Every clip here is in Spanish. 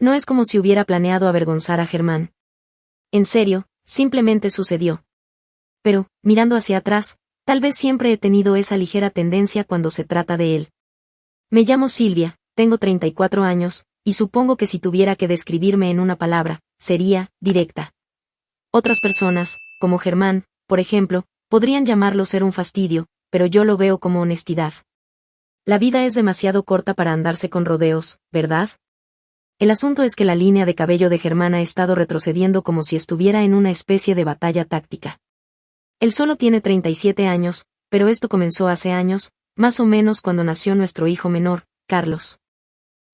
No es como si hubiera planeado avergonzar a Germán. En serio, simplemente sucedió. Pero, mirando hacia atrás, tal vez siempre he tenido esa ligera tendencia cuando se trata de él. Me llamo Silvia, tengo 34 años, y supongo que si tuviera que describirme en una palabra, sería directa. Otras personas, como Germán, por ejemplo, podrían llamarlo ser un fastidio, pero yo lo veo como honestidad. La vida es demasiado corta para andarse con rodeos, ¿verdad? El asunto es que la línea de cabello de Germán ha estado retrocediendo como si estuviera en una especie de batalla táctica. Él solo tiene 37 años, pero esto comenzó hace años, más o menos cuando nació nuestro hijo menor, Carlos.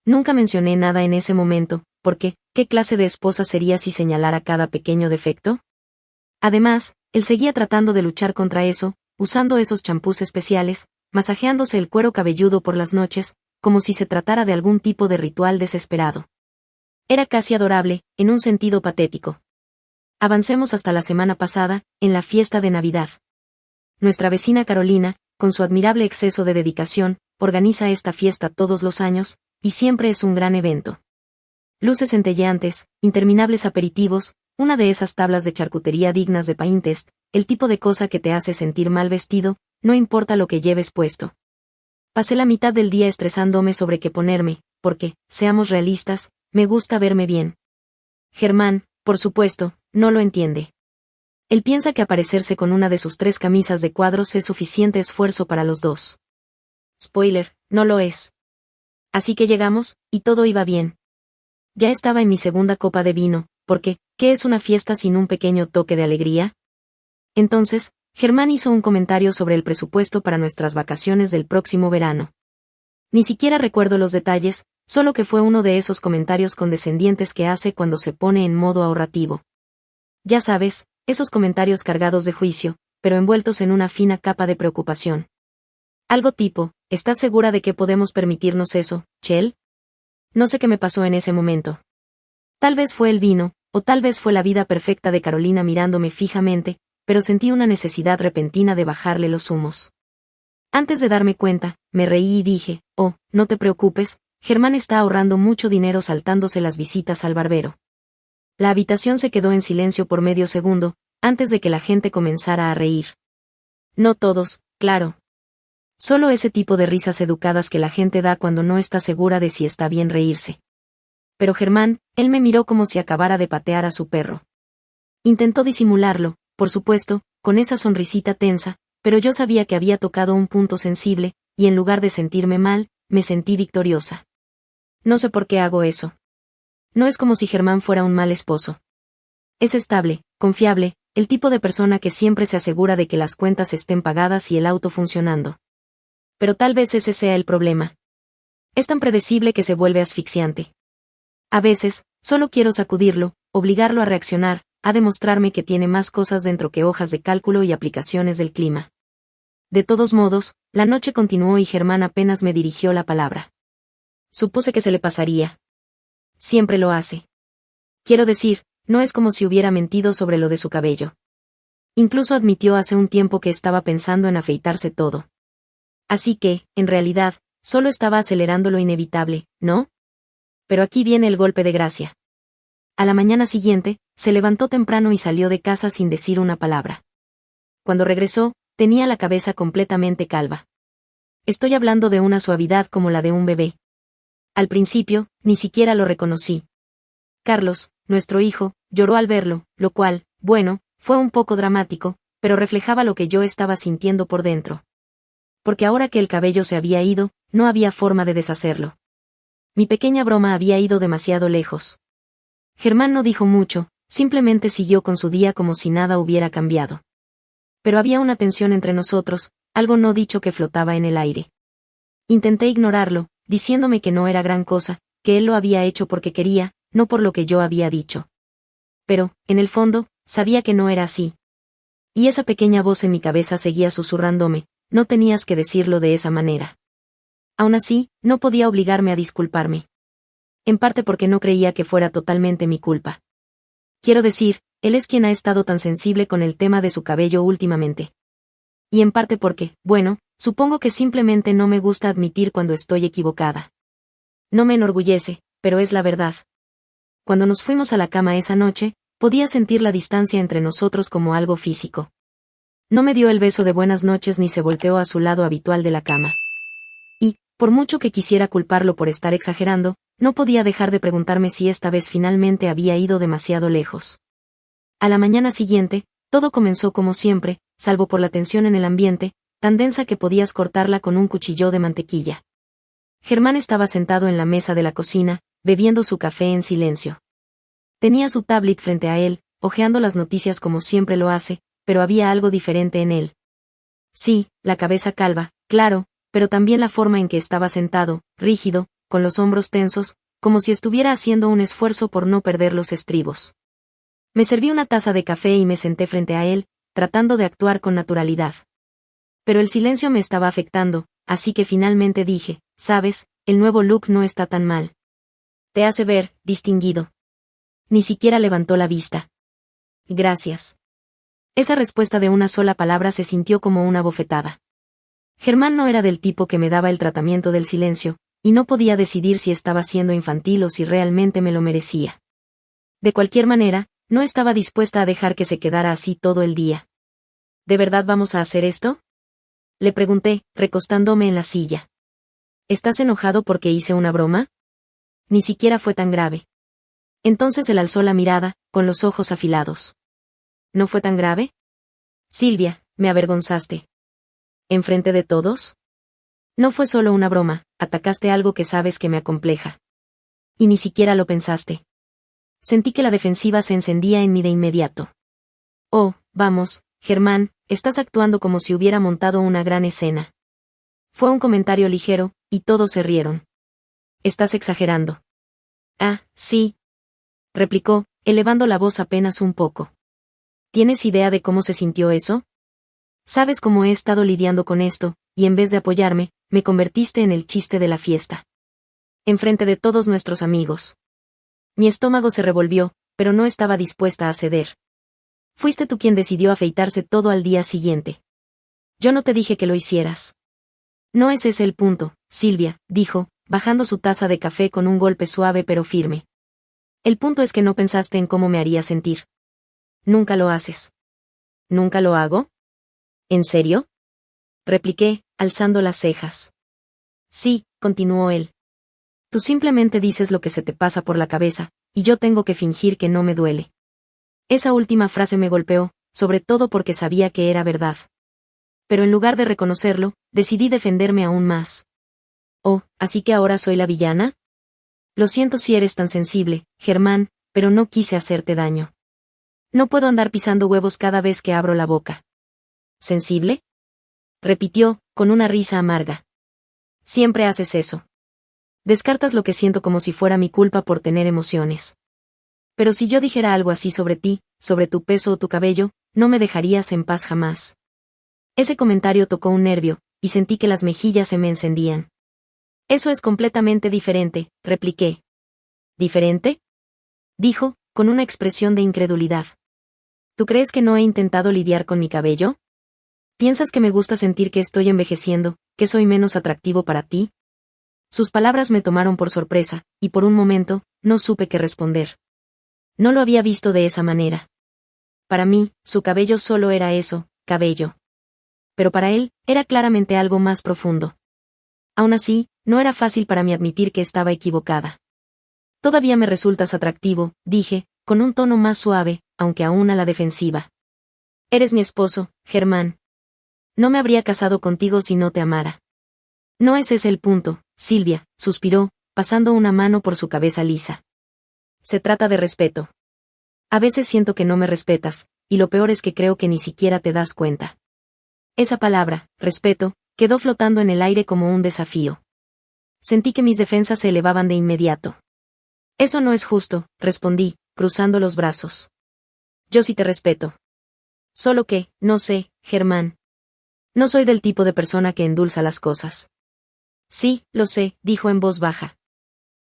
Nunca mencioné nada en ese momento, porque, ¿qué clase de esposa sería si señalara cada pequeño defecto? Además, él seguía tratando de luchar contra eso, usando esos champús especiales, masajeándose el cuero cabelludo por las noches, como si se tratara de algún tipo de ritual desesperado. Era casi adorable, en un sentido patético. Avancemos hasta la semana pasada, en la fiesta de Navidad. Nuestra vecina Carolina, con su admirable exceso de dedicación, organiza esta fiesta todos los años, y siempre es un gran evento. Luces centelleantes, interminables aperitivos, una de esas tablas de charcutería dignas de Pinterest, el tipo de cosa que te hace sentir mal vestido, no importa lo que lleves puesto. Pasé la mitad del día estresándome sobre qué ponerme, porque, seamos realistas, me gusta verme bien. Germán, por supuesto, no lo entiende. Él piensa que aparecerse con una de sus 3 camisas de cuadros es suficiente esfuerzo para los dos. Spoiler, no lo es. Así que llegamos, y todo iba bien. Ya estaba en mi segunda copa de vino, porque, ¿qué es una fiesta sin un pequeño toque de alegría? Entonces, Germán hizo un comentario sobre el presupuesto para nuestras vacaciones del próximo verano. Ni siquiera recuerdo los detalles, solo que fue uno de esos comentarios condescendientes que hace cuando se pone en modo ahorrativo. Ya sabes, esos comentarios cargados de juicio, pero envueltos en una fina capa de preocupación. Algo tipo, ¿estás segura de que podemos permitirnos eso, Chel? No sé qué me pasó en ese momento. Tal vez fue el vino, o tal vez fue la vida perfecta de Carolina mirándome fijamente, pero sentí una necesidad repentina de bajarle los humos. Antes de darme cuenta, me reí y dije, oh, no te preocupes, Germán está ahorrando mucho dinero saltándose las visitas al barbero. La habitación se quedó en silencio por medio segundo, antes de que la gente comenzara a reír. No todos, claro. Solo ese tipo de risas educadas que la gente da cuando no está segura de si está bien reírse. Pero Germán, él me miró como si acabara de patear a su perro. Intentó disimularlo, por supuesto, con esa sonrisita tensa, pero yo sabía que había tocado un punto sensible, y en lugar de sentirme mal, me sentí victoriosa. No sé por qué hago eso. No es como si Germán fuera un mal esposo. Es estable, confiable, el tipo de persona que siempre se asegura de que las cuentas estén pagadas y el auto funcionando. Pero tal vez ese sea el problema. Es tan predecible que se vuelve asfixiante. A veces, solo quiero sacudirlo, obligarlo a reaccionar, a demostrarme que tiene más cosas dentro que hojas de cálculo y aplicaciones del clima. De todos modos, la noche continuó y Germán apenas me dirigió la palabra. Supuse que se le pasaría. Siempre lo hace. Quiero decir, no es como si hubiera mentido sobre lo de su cabello. Incluso admitió hace un tiempo que estaba pensando en afeitarse todo. Así que, en realidad, solo estaba acelerando lo inevitable, ¿no? Pero aquí viene el golpe de gracia. A la mañana siguiente, se levantó temprano y salió de casa sin decir una palabra. Cuando regresó, tenía la cabeza completamente calva. Estoy hablando de una suavidad como la de un bebé. Al principio, ni siquiera lo reconocí. Carlos, nuestro hijo, lloró al verlo, lo cual, bueno, fue un poco dramático, pero reflejaba lo que yo estaba sintiendo por dentro. Porque ahora que el cabello se había ido, no había forma de deshacerlo. Mi pequeña broma había ido demasiado lejos. Germán no dijo mucho, simplemente siguió con su día como si nada hubiera cambiado. Pero había una tensión entre nosotros, algo no dicho que flotaba en el aire. Intenté ignorarlo, diciéndome que no era gran cosa, que él lo había hecho porque quería, no por lo que yo había dicho. Pero, en el fondo, sabía que no era así. Y esa pequeña voz en mi cabeza seguía susurrándome, no tenías que decirlo de esa manera. Aún así, no podía obligarme a disculparme. En parte porque no creía que fuera totalmente mi culpa. Quiero decir, él es quien ha estado tan sensible con el tema de su cabello últimamente. Y en parte porque, bueno, supongo que simplemente no me gusta admitir cuando estoy equivocada. No me enorgullece, pero es la verdad. Cuando nos fuimos a la cama esa noche, podía sentir la distancia entre nosotros como algo físico. No me dio el beso de buenas noches ni se volteó a su lado habitual de la cama. Y, por mucho que quisiera culparlo por estar exagerando, no podía dejar de preguntarme si esta vez finalmente había ido demasiado lejos. A la mañana siguiente, todo comenzó como siempre, salvo por la tensión en el ambiente, tan densa que podías cortarla con un cuchillo de mantequilla. Germán estaba sentado en la mesa de la cocina, bebiendo su café en silencio. Tenía su tablet frente a él, hojeando las noticias como siempre lo hace, pero había algo diferente en él. Sí, la cabeza calva, claro, pero también la forma en que estaba sentado, rígido, con los hombros tensos, como si estuviera haciendo un esfuerzo por no perder los estribos. Me serví una taza de café y me senté frente a él, tratando de actuar con naturalidad. Pero el silencio me estaba afectando, así que finalmente dije, sabes, el nuevo look no está tan mal. Te hace ver, distinguido. Ni siquiera levantó la vista. Gracias. Esa respuesta de una sola palabra se sintió como una bofetada. Germán no era del tipo que me daba el tratamiento del silencio, y no podía decidir si estaba siendo infantil o si realmente me lo merecía. De cualquier manera, no estaba dispuesta a dejar que se quedara así todo el día. ¿De verdad vamos a hacer esto? Le pregunté, recostándome en la silla. ¿Estás enojado porque hice una broma? Ni siquiera fue tan grave. Entonces él alzó la mirada, con los ojos afilados. ¿No fue tan grave? Silvia, me avergonzaste. ¿Enfrente de todos? No fue solo una broma, atacaste algo que sabes que me acompleja. Y ni siquiera lo pensaste. Sentí que la defensiva se encendía en mí de inmediato. Oh, vamos, Germán, estás actuando como si hubiera montado una gran escena. Fue un comentario ligero, y todos se rieron. Estás exagerando. Ah, sí, replicó, elevando la voz apenas un poco. ¿Tienes idea de cómo se sintió eso? Sabes cómo he estado lidiando con esto, y en vez de apoyarme, me convertiste en el chiste de la fiesta. Enfrente de todos nuestros amigos. Mi estómago se revolvió, pero no estaba dispuesta a ceder. Fuiste tú quien decidió afeitarse todo al día siguiente. Yo no te dije que lo hicieras. No es ese el punto, Silvia, dijo, bajando su taza de café con un golpe suave pero firme. El punto es que no pensaste en cómo me haría sentir. Nunca lo haces. ¿Nunca lo hago? ¿En serio? Repliqué, alzando las cejas. Sí, continuó él. Tú simplemente dices lo que se te pasa por la cabeza, y yo tengo que fingir que no me duele. Esa última frase me golpeó, sobre todo porque sabía que era verdad. Pero en lugar de reconocerlo, decidí defenderme aún más. Oh, ¿así que ahora soy la villana? Lo siento si eres tan sensible, Germán, pero no quise hacerte daño. No puedo andar pisando huevos cada vez que abro la boca. ¿Sensible? Repitió, con una risa amarga. Siempre haces eso. Descartas lo que siento como si fuera mi culpa por tener emociones. Pero si yo dijera algo así sobre ti, sobre tu peso o tu cabello, no me dejarías en paz jamás. Ese comentario tocó un nervio, y sentí que las mejillas se me encendían. Eso es completamente diferente, repliqué. ¿Diferente? Dijo, con una expresión de incredulidad. ¿Tú crees que no he intentado lidiar con mi cabello? ¿Piensas que me gusta sentir que estoy envejeciendo, que soy menos atractivo para ti? Sus palabras me tomaron por sorpresa, y por un momento, no supe qué responder. No lo había visto de esa manera. Para mí, su cabello solo era eso, cabello. Pero para él, era claramente algo más profundo. Aún así, no era fácil para mí admitir que estaba equivocada. Todavía me resultas atractivo, dije, con un tono más suave, aunque aún a la defensiva. Eres mi esposo, Germán. No me habría casado contigo si no te amara. No ese es el punto, Silvia, suspiró, pasando una mano por su cabeza lisa. Se trata de respeto. A veces siento que no me respetas, y lo peor es que creo que ni siquiera te das cuenta. Esa palabra, respeto, quedó flotando en el aire como un desafío. Sentí que mis defensas se elevaban de inmediato. Eso no es justo, respondí, cruzando los brazos. Yo sí te respeto. Solo que, no sé, Germán. No soy del tipo de persona que endulza las cosas. Sí, lo sé, dijo en voz baja.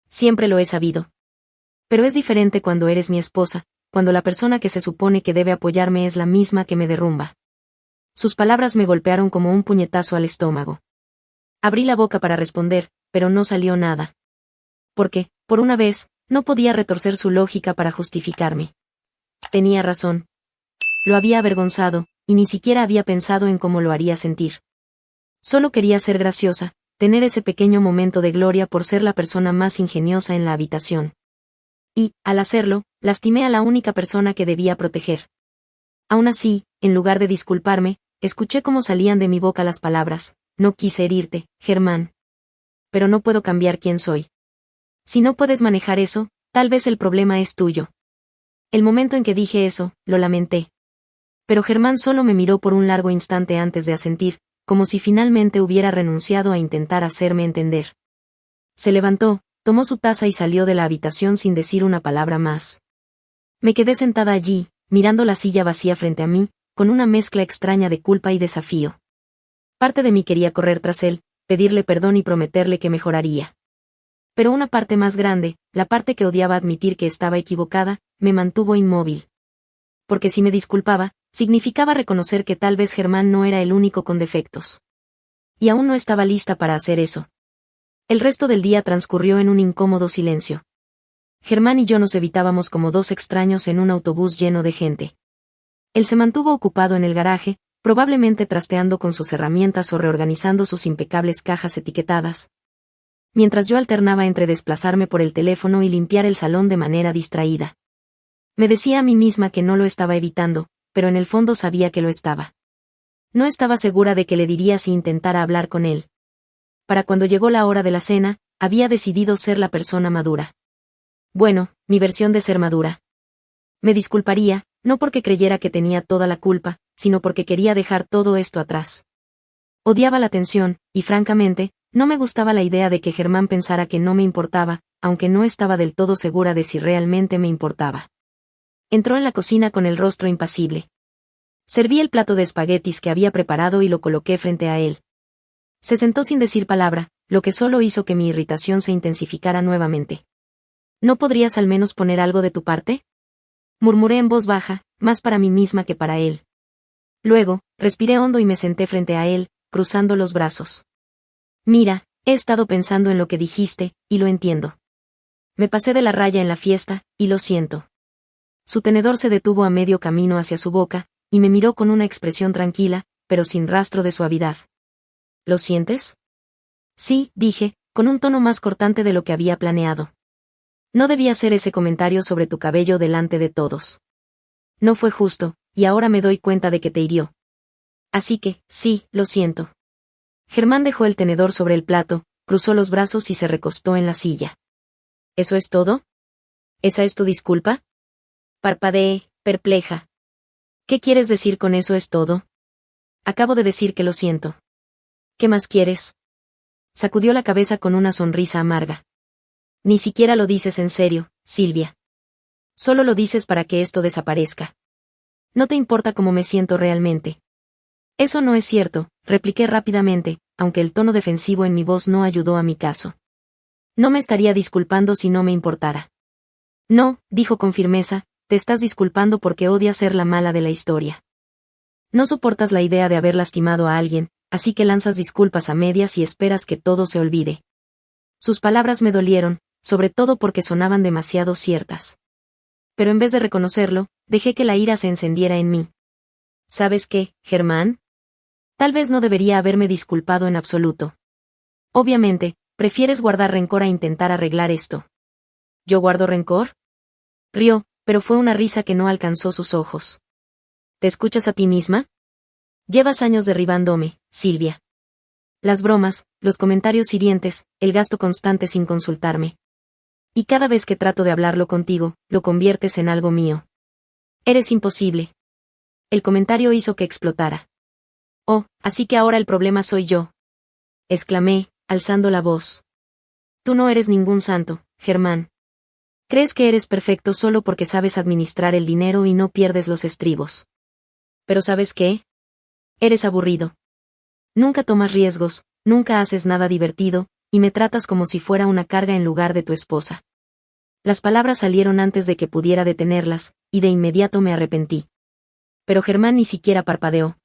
Siempre lo he sabido. Pero es diferente cuando eres mi esposa, cuando la persona que se supone que debe apoyarme es la misma que me derrumba. Sus palabras me golpearon como un puñetazo al estómago. Abrí la boca para responder, pero no salió nada. Porque, por una vez, no podía retorcer su lógica para justificarme. Tenía razón. Lo había avergonzado, y ni siquiera había pensado en cómo lo haría sentir. Solo quería ser graciosa, tener ese pequeño momento de gloria por ser la persona más ingeniosa en la habitación. Y, al hacerlo, lastimé a la única persona que debía proteger. Aún así, en lugar de disculparme, escuché cómo salían de mi boca las palabras: no quise herirte, Germán. Pero no puedo cambiar quién soy. Si no puedes manejar eso, tal vez el problema es tuyo. El momento en que dije eso, lo lamenté. Pero Germán solo me miró por un largo instante antes de asentir, como si finalmente hubiera renunciado a intentar hacerme entender. Se levantó, tomó su taza y salió de la habitación sin decir una palabra más. Me quedé sentada allí, mirando la silla vacía frente a mí, con una mezcla extraña de culpa y desafío. Parte de mí quería correr tras él, pedirle perdón y prometerle que mejoraría. Pero una parte más grande, la parte que odiaba admitir que estaba equivocada, me mantuvo inmóvil. Porque si me disculpaba, significaba reconocer que tal vez Germán no era el único con defectos. Y aún no estaba lista para hacer eso. El resto del día transcurrió en un incómodo silencio. Germán y yo nos evitábamos como dos extraños en un autobús lleno de gente. Él se mantuvo ocupado en el garaje, probablemente trasteando con sus herramientas o reorganizando sus impecables cajas etiquetadas, mientras yo alternaba entre desplazarme por el teléfono y limpiar el salón de manera distraída. Me decía a mí misma que no lo estaba evitando, pero en el fondo sabía que lo estaba. No estaba segura de qué le diría si intentara hablar con él. Para cuando llegó la hora de la cena, había decidido ser la persona madura. Bueno, mi versión de ser madura. Me disculparía, no porque creyera que tenía toda la culpa, sino porque quería dejar todo esto atrás. Odiaba la tensión, y francamente, no me gustaba la idea de que Germán pensara que no me importaba, aunque no estaba del todo segura de si realmente me importaba. Entró en la cocina con el rostro impasible. Serví el plato de espaguetis que había preparado y lo coloqué frente a él. Se sentó sin decir palabra, lo que solo hizo que mi irritación se intensificara nuevamente. ¿No podrías al menos poner algo de tu parte?, murmuré en voz baja, más para mí misma que para él. Luego, respiré hondo y me senté frente a él, cruzando los brazos. Mira, he estado pensando en lo que dijiste, y lo entiendo. Me pasé de la raya en la fiesta, y lo siento. Su tenedor se detuvo a medio camino hacia su boca, y me miró con una expresión tranquila, pero sin rastro de suavidad. ¿Lo sientes? Sí, dije, con un tono más cortante de lo que había planeado. No debía hacer ese comentario sobre tu cabello delante de todos. No fue justo, y ahora me doy cuenta de que te hirió. Así que, sí, lo siento. Germán dejó el tenedor sobre el plato, cruzó los brazos y se recostó en la silla. ¿Eso es todo? ¿Esa es tu disculpa? Parpadeé, perpleja. ¿Qué quieres decir con eso es todo? Acabo de decir que lo siento. ¿Qué más quieres? Sacudió la cabeza con una sonrisa amarga. Ni siquiera lo dices en serio, Silvia. Solo lo dices para que esto desaparezca. No te importa cómo me siento realmente. Eso no es cierto, repliqué rápidamente, aunque el tono defensivo en mi voz no ayudó a mi caso. No me estaría disculpando si no me importara. No, dijo con firmeza, te estás disculpando porque odias ser la mala de la historia. No soportas la idea de haber lastimado a alguien, así que lanzas disculpas a medias y esperas que todo se olvide. Sus palabras me dolieron, sobre todo porque sonaban demasiado ciertas. Pero en vez de reconocerlo, dejé que la ira se encendiera en mí. ¿Sabes qué, Germán? Tal vez no debería haberme disculpado en absoluto. Obviamente, prefieres guardar rencor a intentar arreglar esto. ¿Yo guardo rencor? Rió, pero fue una risa que no alcanzó sus ojos. ¿Te escuchas a ti misma? Llevas años derribándome, Silvia. Las bromas, los comentarios hirientes, el gasto constante sin consultarme. Y cada vez que trato de hablarlo contigo, lo conviertes en algo mío. Eres imposible. El comentario hizo que explotara. Oh, así que ahora el problema soy yo. Exclamé, alzando la voz. Tú no eres ningún santo, Germán. Crees que eres perfecto solo porque sabes administrar el dinero y no pierdes los estribos. Pero ¿sabes qué? Eres aburrido. Nunca tomas riesgos, nunca haces nada divertido, y me tratas como si fuera una carga en lugar de tu esposa. Las palabras salieron antes de que pudiera detenerlas, y de inmediato me arrepentí. Pero Germán ni siquiera parpadeó.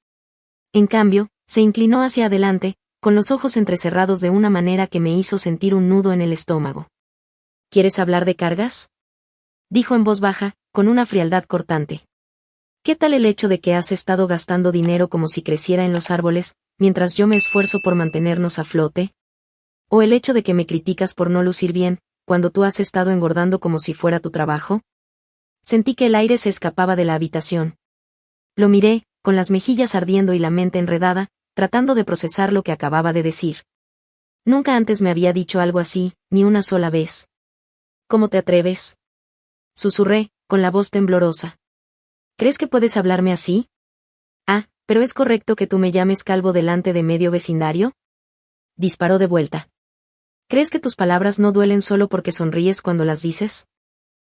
En cambio, se inclinó hacia adelante, con los ojos entrecerrados de una manera que me hizo sentir un nudo en el estómago. ¿Quieres hablar de cargas? Dijo en voz baja, con una frialdad cortante. ¿Qué tal el hecho de que has estado gastando dinero como si creciera en los árboles, mientras yo me esfuerzo por mantenernos a flote? ¿O el hecho de que me criticas por no lucir bien, cuando tú has estado engordando como si fuera tu trabajo? Sentí que el aire se escapaba de la habitación. Lo miré, con las mejillas ardiendo y la mente enredada, tratando de procesar lo que acababa de decir. Nunca antes me había dicho algo así, ni una sola vez. ¿Cómo te atreves? Susurré, con la voz temblorosa. ¿Crees que puedes hablarme así? Ah, ¿pero es correcto que tú me llames calvo delante de medio vecindario? Disparó de vuelta. ¿Crees que tus palabras no duelen solo porque sonríes cuando las dices?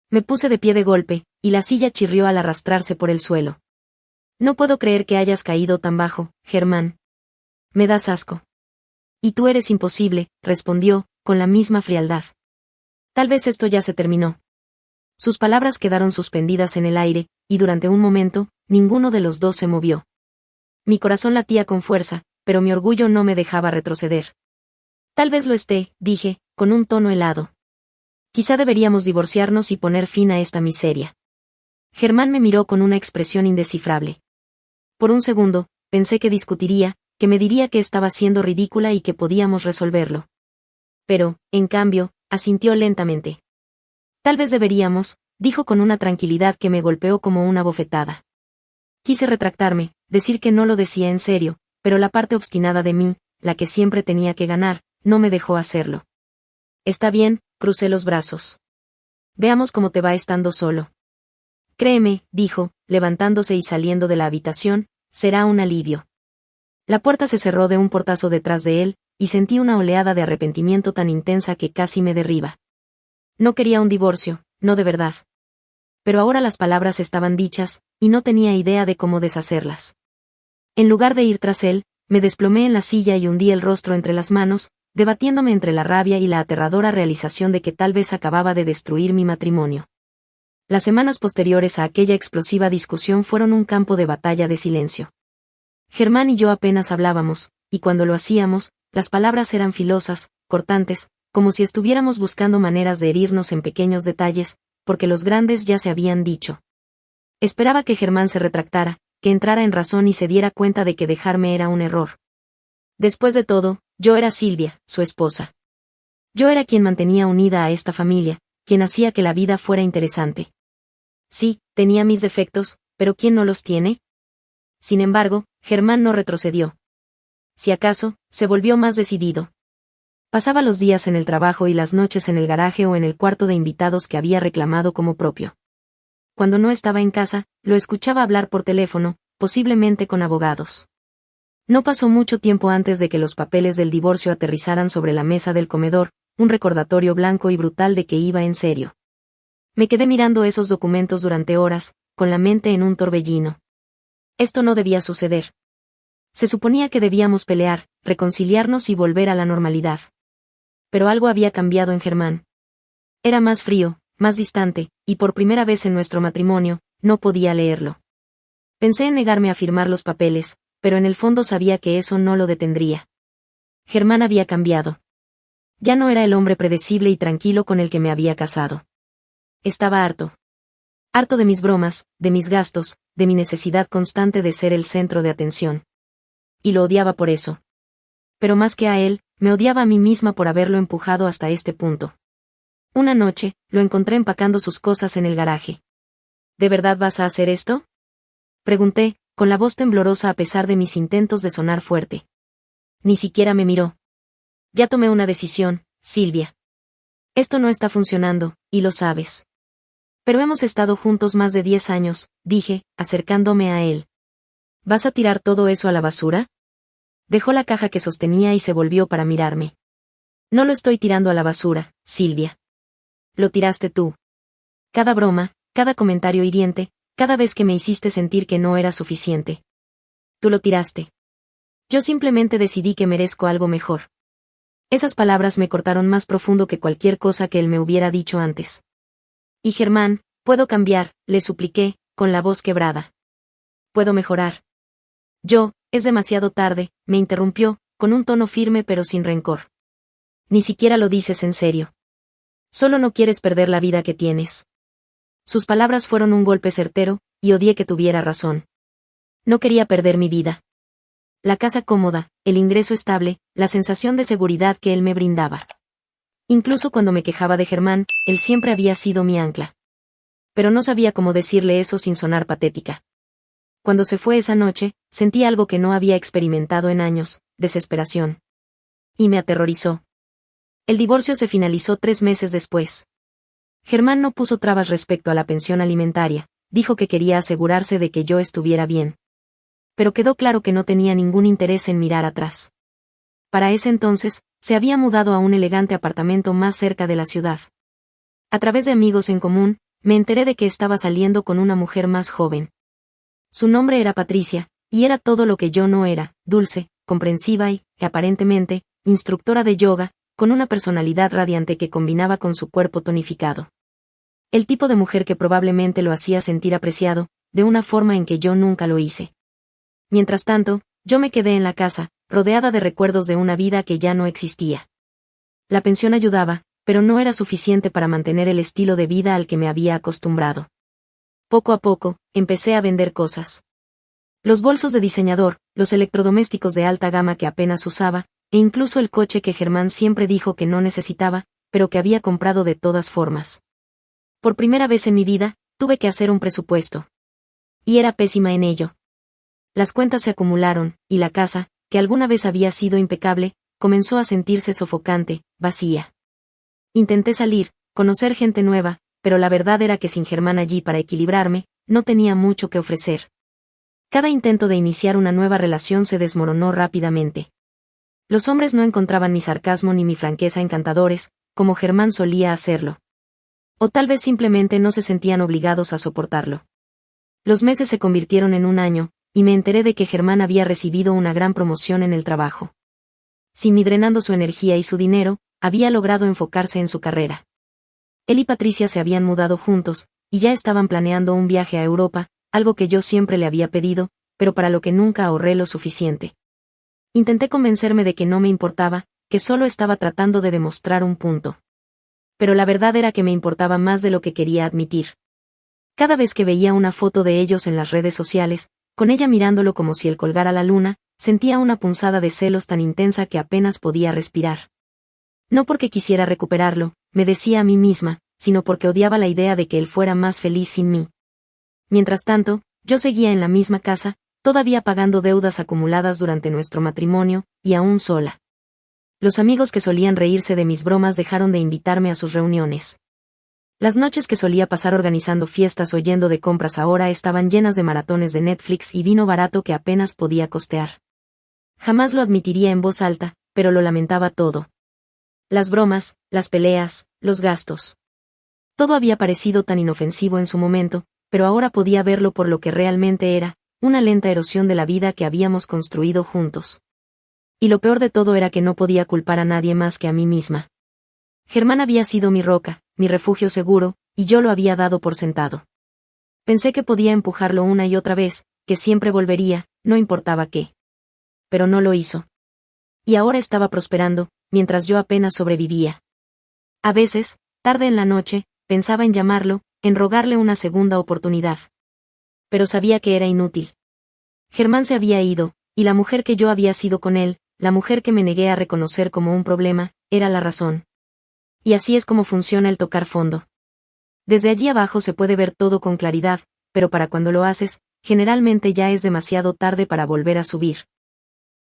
Me puse de pie de golpe, y la silla chirrió al arrastrarse por el suelo. No puedo creer que hayas caído tan bajo, Germán. Me das asco. Y tú eres imposible, respondió, con la misma frialdad. Tal vez esto ya se terminó. Sus palabras quedaron suspendidas en el aire, y durante un momento, ninguno de los dos se movió. Mi corazón latía con fuerza, pero mi orgullo no me dejaba retroceder. Tal vez lo esté, dije, con un tono helado. Quizá deberíamos divorciarnos y poner fin a esta miseria. Germán me miró con una expresión indescifrable. Por un segundo, pensé que discutiría, que me diría que estaba siendo ridícula y que podíamos resolverlo. Pero, en cambio, asintió lentamente. Tal vez deberíamos, dijo con una tranquilidad que me golpeó como una bofetada. Quise retractarme, decir que no lo decía en serio, pero la parte obstinada de mí, la que siempre tenía que ganar, no me dejó hacerlo. Está bien, crucé los brazos. Veamos cómo te va estando solo. Créeme, dijo, levantándose y saliendo de la habitación, será un alivio. La puerta se cerró de un portazo detrás de él, y sentí una oleada de arrepentimiento tan intensa que casi me derriba. No quería un divorcio, no de verdad. Pero ahora las palabras estaban dichas, y no tenía idea de cómo deshacerlas. En lugar de ir tras él, me desplomé en la silla y hundí el rostro entre las manos, debatiéndome entre la rabia y la aterradora realización de que tal vez acababa de destruir mi matrimonio. Las semanas posteriores a aquella explosiva discusión fueron un campo de batalla de silencio. Germán y yo apenas hablábamos, y cuando lo hacíamos, las palabras eran filosas, cortantes, como si estuviéramos buscando maneras de herirnos en pequeños detalles, porque los grandes ya se habían dicho. Esperaba que Germán se retractara, que entrara en razón y se diera cuenta de que dejarme era un error. Después de todo, yo era Silvia, su esposa. Yo era quien mantenía unida a esta familia, quien hacía que la vida fuera interesante. Sí, tenía mis defectos, pero ¿quién no los tiene? Sin embargo, Germán no retrocedió. Si acaso, se volvió más decidido. Pasaba los días en el trabajo y las noches en el garaje o en el cuarto de invitados que había reclamado como propio. Cuando no estaba en casa, lo escuchaba hablar por teléfono, posiblemente con abogados. No pasó mucho tiempo antes de que los papeles del divorcio aterrizaran sobre la mesa del comedor, un recordatorio blanco y brutal de que iba en serio. Me quedé mirando esos documentos durante horas, con la mente en un torbellino. Esto no debía suceder. Se suponía que debíamos pelear, reconciliarnos y volver a la normalidad. Pero algo había cambiado en Germán. Era más frío, más distante, y por primera vez en nuestro matrimonio, no podía leerlo. Pensé en negarme a firmar los papeles, pero en el fondo sabía que eso no lo detendría. Germán había cambiado. Ya no era el hombre predecible y tranquilo con el que me había casado. Estaba harto. Harto de mis bromas, de mis gastos, de mi necesidad constante de ser el centro de atención. Y lo odiaba por eso. Pero más que a él, me odiaba a mí misma por haberlo empujado hasta este punto. Una noche, lo encontré empacando sus cosas en el garaje. ¿De verdad vas a hacer esto?, pregunté, con la voz temblorosa a pesar de mis intentos de sonar fuerte. Ni siquiera me miró. Ya tomé una decisión, Silvia. Esto no está funcionando, y lo sabes. Pero hemos estado juntos más de 10 años, dije, acercándome a él. ¿Vas a tirar todo eso a la basura? Dejó la caja que sostenía y se volvió para mirarme. No lo estoy tirando a la basura, Silvia. Lo tiraste tú. Cada broma, cada comentario hiriente, cada vez que me hiciste sentir que no era suficiente. Tú lo tiraste. Yo simplemente decidí que merezco algo mejor. Esas palabras me cortaron más profundo que cualquier cosa que él me hubiera dicho antes. Y Germán, puedo cambiar, le supliqué, con la voz quebrada. Puedo mejorar. Es demasiado tarde, me interrumpió, con un tono firme pero sin rencor. Ni siquiera lo dices en serio. Solo no quieres perder la vida que tienes. Sus palabras fueron un golpe certero, y odié que tuviera razón. No quería perder mi vida. La casa cómoda, el ingreso estable, la sensación de seguridad que él me brindaba. Incluso cuando me quejaba de Germán, él siempre había sido mi ancla. Pero no sabía cómo decirle eso sin sonar patética. Cuando se fue esa noche, sentí algo que no había experimentado en años, desesperación. Y me aterrorizó. El divorcio se finalizó 3 meses después. Germán no puso trabas respecto a la pensión alimentaria, dijo que quería asegurarse de que yo estuviera bien. Pero quedó claro que no tenía ningún interés en mirar atrás. Para ese entonces, se había mudado a un elegante apartamento más cerca de la ciudad. A través de amigos en común, me enteré de que estaba saliendo con una mujer más joven. Su nombre era Patricia, y era todo lo que yo no era, dulce, comprensiva y, aparentemente, instructora de yoga, con una personalidad radiante que combinaba con su cuerpo tonificado. El tipo de mujer que probablemente lo hacía sentir apreciado, de una forma en que yo nunca lo hice. Mientras tanto, yo me quedé en la casa, rodeada de recuerdos de una vida que ya no existía. La pensión ayudaba, pero no era suficiente para mantener el estilo de vida al que me había acostumbrado. Poco a poco, empecé a vender cosas. Los bolsos de diseñador, los electrodomésticos de alta gama que apenas usaba, e incluso el coche que Germán siempre dijo que no necesitaba, pero que había comprado de todas formas. Por primera vez en mi vida, tuve que hacer un presupuesto. Y era pésima en ello. Las cuentas se acumularon, y la casa, que alguna vez había sido impecable, comenzó a sentirse sofocante, vacía. Intenté salir, conocer gente nueva, pero la verdad era que sin Germán allí para equilibrarme, no tenía mucho que ofrecer. Cada intento de iniciar una nueva relación se desmoronó rápidamente. Los hombres no encontraban mi sarcasmo ni mi franqueza encantadores, como Germán solía hacerlo. O tal vez simplemente no se sentían obligados a soportarlo. Los meses se convirtieron en un año, y me enteré de que Germán había recibido una gran promoción en el trabajo. Sin mí drenando su energía y su dinero, había logrado enfocarse en su carrera. Él y Patricia se habían mudado juntos, y ya estaban planeando un viaje a Europa, algo que yo siempre le había pedido, pero para lo que nunca ahorré lo suficiente. Intenté convencerme de que no me importaba, que solo estaba tratando de demostrar un punto. Pero la verdad era que me importaba más de lo que quería admitir. Cada vez que veía una foto de ellos en las redes sociales, con ella mirándolo como si él colgara la luna, sentía una punzada de celos tan intensa que apenas podía respirar. No porque quisiera recuperarlo, me decía a mí misma, sino porque odiaba la idea de que él fuera más feliz sin mí. Mientras tanto, yo seguía en la misma casa, todavía pagando deudas acumuladas durante nuestro matrimonio, y aún sola. Los amigos que solían reírse de mis bromas dejaron de invitarme a sus reuniones. Las noches que solía pasar organizando fiestas o yendo de compras ahora estaban llenas de maratones de Netflix y vino barato que apenas podía costear. Jamás lo admitiría en voz alta, pero lo lamentaba todo. Las bromas, las peleas, los gastos. Todo había parecido tan inofensivo en su momento, pero ahora podía verlo por lo que realmente era, una lenta erosión de la vida que habíamos construido juntos. Y lo peor de todo era que no podía culpar a nadie más que a mí misma. Germán había sido mi roca, mi refugio seguro, y yo lo había dado por sentado. Pensé que podía empujarlo una y otra vez, que siempre volvería, no importaba qué. Pero no lo hizo. Y ahora estaba prosperando, mientras yo apenas sobrevivía. A veces, tarde en la noche, pensaba en llamarlo, en rogarle una segunda oportunidad. Pero sabía que era inútil. Germán se había ido, y la mujer que yo había sido con él, la mujer que me negué a reconocer como un problema, era la razón. Y así es como funciona el tocar fondo. Desde allí abajo se puede ver todo con claridad, pero para cuando lo haces, generalmente ya es demasiado tarde para volver a subir.